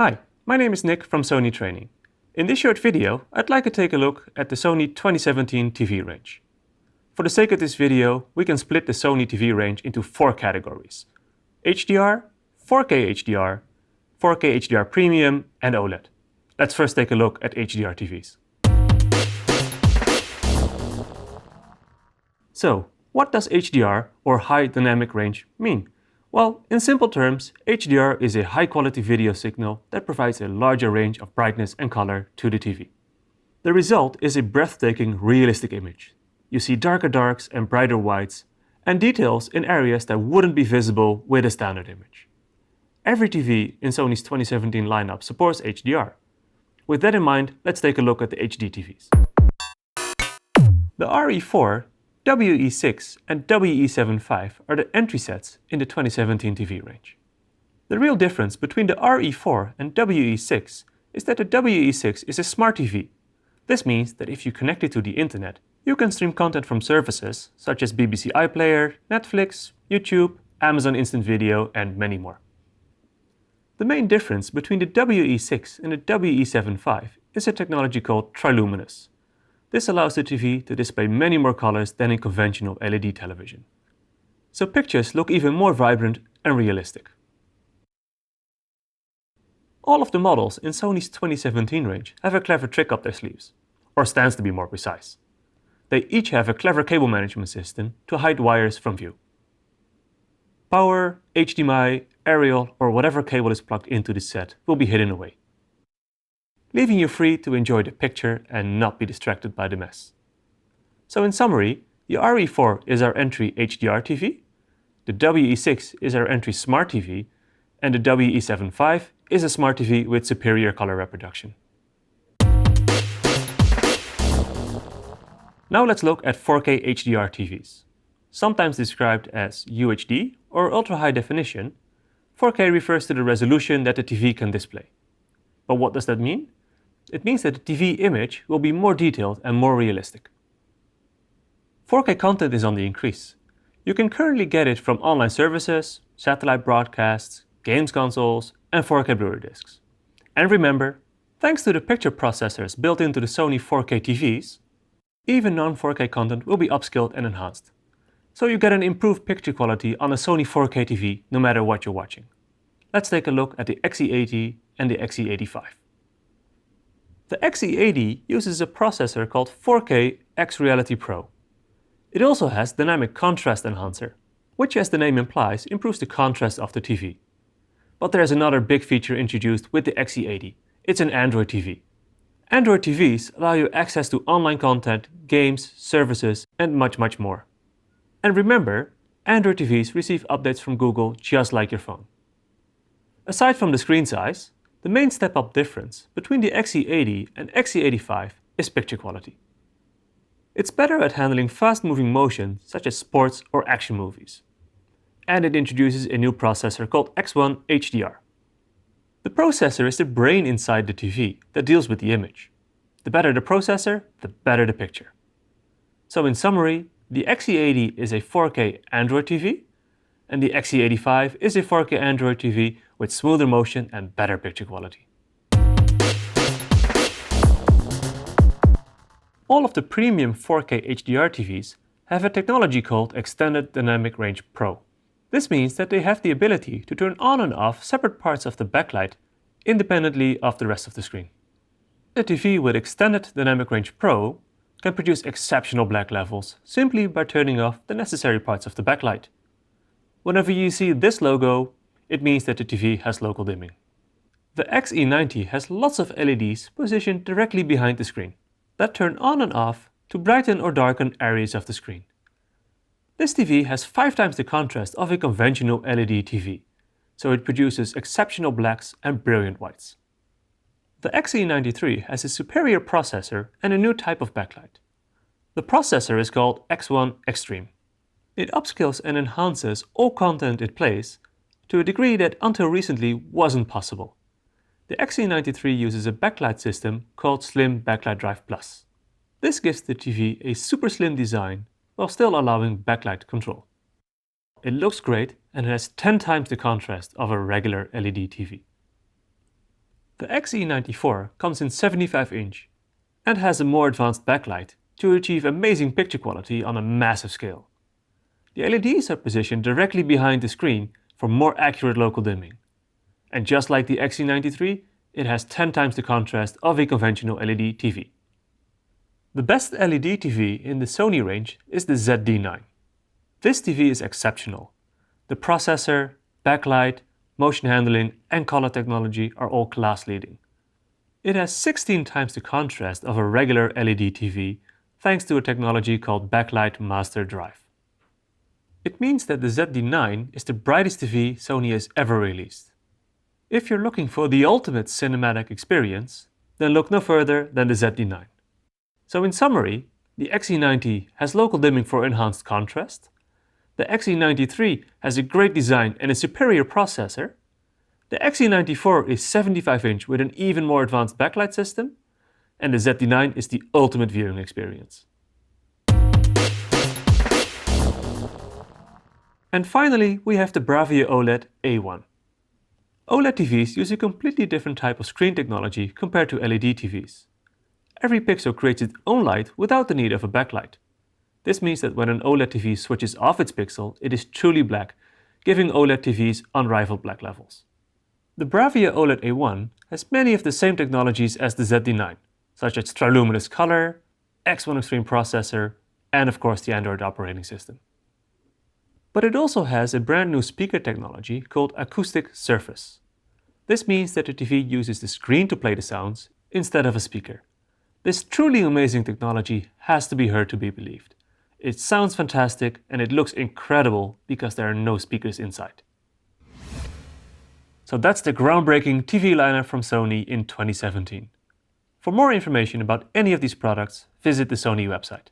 Hi, my name is Nick from Sony Training. In this short video, I'd like to take a look at the Sony 2017 TV range. For the sake of this video, we can split the Sony TV range into 4 categories: HDR, 4K HDR, 4K HDR Premium, and OLED. Let's first take a look at HDR TVs. So, what does HDR, or High Dynamic Range, mean? Well, in simple terms, HDR is a high-quality video signal that provides a larger range of brightness and color to the TV. The result is a breathtaking, realistic image. You see darker darks and brighter whites, and details in areas that wouldn't be visible with a standard image. Every TV in Sony's 2017 lineup supports HDR. With that in mind, let's take a look at the HD TVs. The RE4, WE6 and WE75 are the entry sets in the 2017 TV range. The real difference between the RE4 and WE6 is that the WE6 is a smart TV. This means that if you connect it to the internet, you can stream content from services such as BBC iPlayer, Netflix, YouTube, Amazon Instant Video, and many more. The main difference between the WE6 and the WE75 is a technology called triluminous. This allows the TV to display many more colors than in conventional LED television. So pictures look even more vibrant and realistic. All of the models in Sony's 2017 range have a clever trick up their sleeves, or stands to be more precise. They each have a clever cable management system to hide wires from view. Power, HDMI, aerial, or whatever cable is plugged into the set will be hidden away, leaving you free to enjoy the picture and not be distracted by the mess. So in summary, the RE4 is our entry HDR TV, the WE6 is our entry Smart TV, and the WE75 is a Smart TV with superior color reproduction. Now let's look at 4K HDR TVs. Sometimes described as UHD or Ultra High Definition, 4K refers to the resolution that the TV can display. But what does that mean? It means that the TV image will be more detailed and more realistic. 4K content is on the increase. You can currently get it from online services, satellite broadcasts, games consoles, and 4K Blu-ray discs. And remember, thanks to the picture processors built into the Sony 4K TVs, even non-4K content will be upscaled and enhanced. So you get an improved picture quality on a Sony 4K TV no matter what you're watching. Let's take a look at the XE80 and the XE85. The XE80 uses a processor called 4K X Reality Pro. It also has Dynamic Contrast Enhancer, which, as the name implies, improves the contrast of the TV. But there's another big feature introduced with the XE80. It's an Android TV. Android TVs allow you access to online content, games, services, and much more. And remember, Android TVs receive updates from Google just like your phone. Aside from the screen size, the main step-up difference between the XE80 and XE85 is picture quality. It's better at handling fast-moving motion such as sports or action movies. And it introduces a new processor called X1 HDR. The processor is the brain inside the TV that deals with the image. The better the processor, the better the picture. So in summary, the XE80 is a 4K Android TV, and the XE85 is a 4K Android TV with smoother motion and better picture quality. All of the premium 4K HDR TVs have a technology called Extended Dynamic Range Pro. This means that they have the ability to turn on and off separate parts of the backlight independently of the rest of the screen. A TV with Extended Dynamic Range Pro can produce exceptional black levels simply by turning off the necessary parts of the backlight. Whenever you see this logo, it means that the TV has local dimming. The XE90 has lots of LEDs positioned directly behind the screen that turn on and off to brighten or darken areas of the screen. This TV has 5 times the contrast of a conventional LED TV, so it produces exceptional blacks and brilliant whites. The XE93 has a superior processor and a new type of backlight. The processor is called X1 Extreme. It upscales and enhances all content it plays to a degree that until recently wasn't possible. The XE93 uses a backlight system called Slim Backlight Drive Plus. This gives the TV a super slim design while still allowing backlight control. It looks great and has 10 times the contrast of a regular LED TV. The XE94 comes in 75-inch and has a more advanced backlight to achieve amazing picture quality on a massive scale. The LEDs are positioned directly behind the screen for more accurate local dimming. And just like the XE93, it has 10 times the contrast of a conventional LED TV. The best LED TV in the Sony range is the ZD9. This TV is exceptional. The processor, backlight, motion handling and color technology are all class-leading. It has 16 times the contrast of a regular LED TV thanks to a technology called Backlight Master Drive. It means that the ZD9 is the brightest TV Sony has ever released. If you're looking for the ultimate cinematic experience, then look no further than the ZD9. So in summary, the XE90 has local dimming for enhanced contrast, the XE93 has a great design and a superior processor, the XE94 is 75-inch with an even more advanced backlight system, and the ZD9 is the ultimate viewing experience. And finally, we have the Bravia OLED A1. OLED TVs use a completely different type of screen technology compared to LED TVs. Every pixel creates its own light without the need of a backlight. This means that when an OLED TV switches off its pixel, it is truly black, giving OLED TVs unrivaled black levels. The Bravia OLED A1 has many of the same technologies as the ZD9, such as triluminous color, X1 Extreme processor, and of course the Android operating system. But it also has a brand new speaker technology called acoustic surface. This means that the TV uses the screen to play the sounds instead of a speaker. This truly amazing technology has to be heard to be believed. It sounds fantastic and it looks incredible because there are no speakers inside. So that's the groundbreaking TV lineup from Sony in 2017. For more information about any of these products, visit the Sony website.